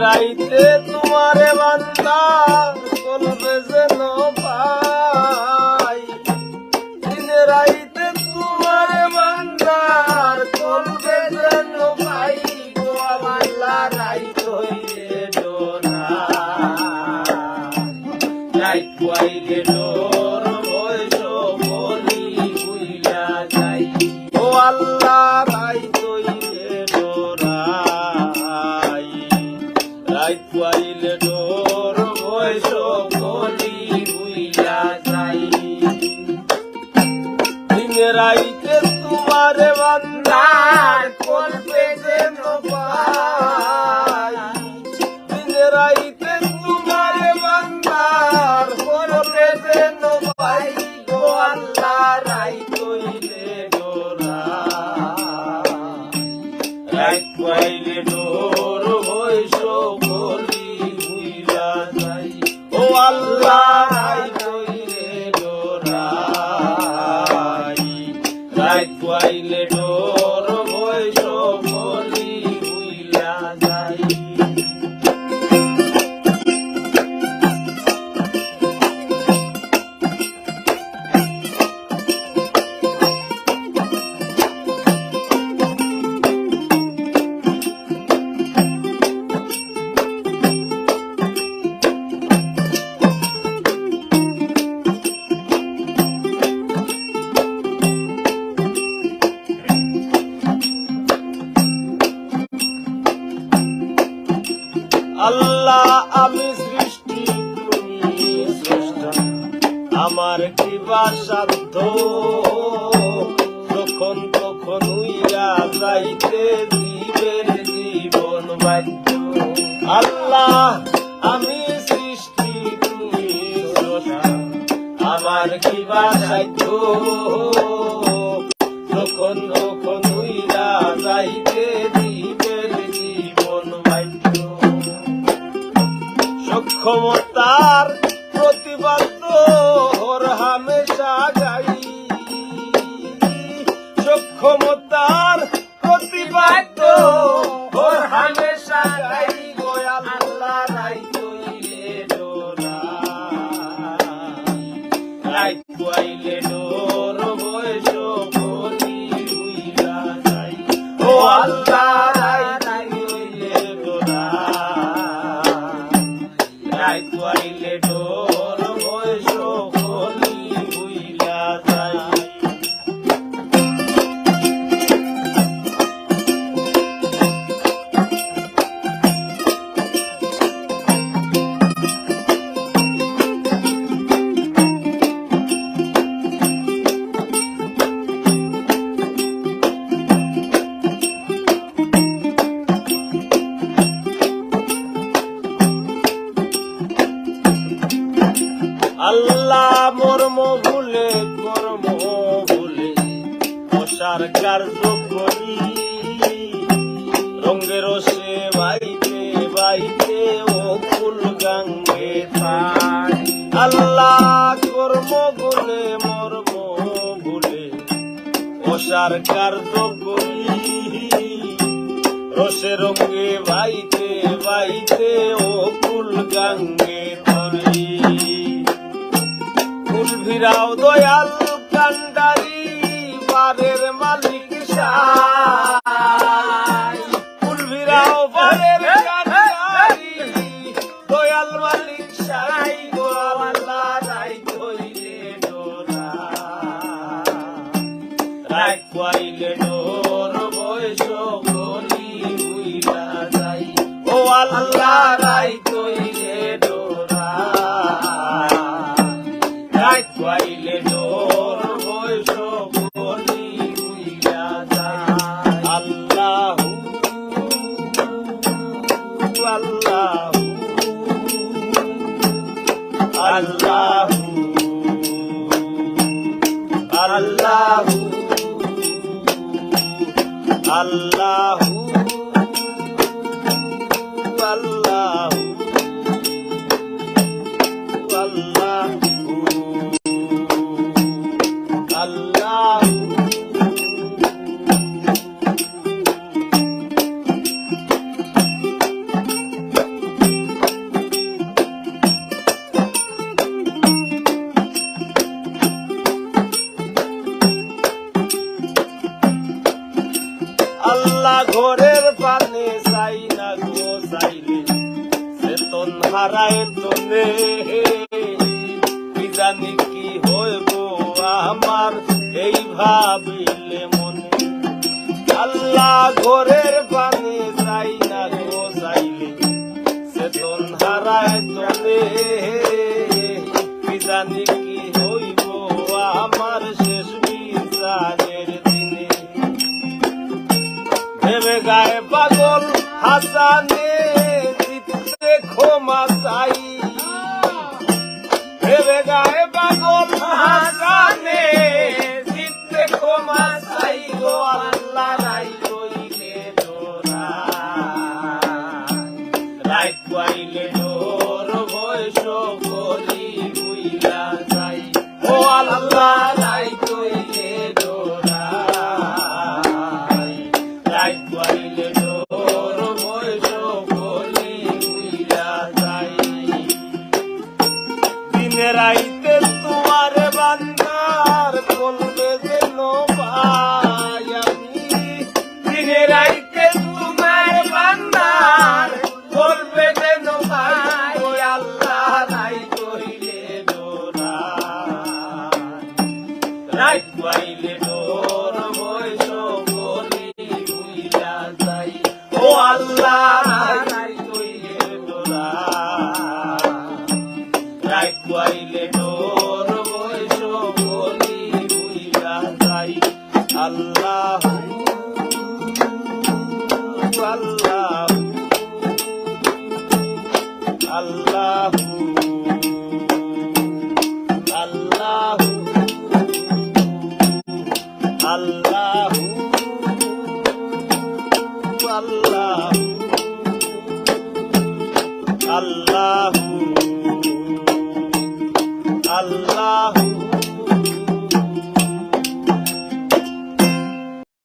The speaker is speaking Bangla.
রাইতে তোমারে বান্দা করবে যেন ভাই, দিন রাইতে তোমারে বান্দার করবে যেন ভাই গো আল্লাহ রাইত হইলে ডোরা, রাইত হইলে ডোর বয়স বলি হইলা যাই ও আল্লাহ রাইত হইলে ডোরা, রাইত হইলে ডোর বয়স বলি হইলা যাই। দিন রাইতে তোমারে বান্দার করবে যেন ভাই, দিন রাইতে তোমারে বান্দার করবে যেন ভাই গো আল্লাহ রাইত হইলে ডোরা, রাইত হইলে ডোর বয়স বলি হইলা যাই ও আল্লাহ রাইত হইলে ডোরা, রাইত হইলে ডোর বয়স বলি হইলা যাই। আল্লাহ আমি সৃষ্টি তুমি স্রষ্টা, আমার কি বা সাধ্য যখন তখন উইরা যাইতে দিবেন জীবন বাধ্য। আল্লাহ আমি সৃষ্টি তুমি স্রষ্টা, আমার কি বা সাধ্য যখন তখন উইরা যাইতে দিবেন জীবন বাধ্য। সক্ষমতার প্রতিবাদ তোর হামেশা গাই, সক্ষমতার প্রতিবাদ তোর হামেশা গাই গো আল্লাহ রাইত হইলে ডোরা, রাইত হইলে ডোর বয়স বলি হইলা যাই ও আল্লাহ রাইত হইলে ডোরা, রাইত হইলে ডোর বয়স বলি হইলা যাই। আল্লাহ মর্ম ভুলে কর্ম ভুলে মশার কার্য করি, রঙ্গে রসে বাইতে বাইতে ও ফুল গাঙ্গে পাই। আল্লাহ কর্ম ভুলে মর্ম ভুলে মশার কার্য করি, রসে রঙ্গে বাইতে বাইতে ও ফুল গাঙ্গে ধরি। ফুল ভিড়াও দয়াল কান্ডারি বারের মালিক সাই, ফুল ভিড়াও বারের কান্ডারি দয়াল মালিক সাই গো আল্লাহ রাইত হইলে ডোরা, রাইত হইলে ডোর বয়স বলি হইলা যাই ও আল্লাহ রাইত হইলে ডোরা, রাইত হইলে ডোর বয়স বলি হইলা যাই। আল্লাহু আল্লাহু আল্লাহু আল্লাহু আল্লাহু আল্লাহু আল্লাহু আল্লাহু হারায় তোলে কি জানি কি হইব আমার এই ভাবিলে মনে আল্লাহ ঘরের পানে যাই না গো চাইলে চেতন হারায় তোলে কি জানি কি হইব আমার শেষ বিচারের দিনে ভেবে গায়ে পাগল হাসানে জিততে ক্ষমা চাই ভেবে গায়ে পাগল হাসানে জিততে ক্ষমা চাই গো আল্লাহ রাই কইলে ডোরা রাই কইলে ডোর বয়স করি বুইলা যাই ও আল্লাহ রাই কইলে ডোরা রাই কইলে ডোর বয়স করি বুইলা যাই দিনে রাইতে তোমার বান্দার বলবে যেন ভাই আমি দিনে রাইতে তোমার বান্দার বলবে যেন ভাই ও আল্লাহ রাই কইলে ডোরা রাই কইলে ডোর বয়স করি বুইলা যাই ও আল্লাহ রাই কইলে ডোরা রাই কইলে ডোর বয়স করি বুইলা যাই আল্লাহ আল্লাহ আল্লাহ আল্লাহ আল্লাহ আল্লাহ আল্লাহ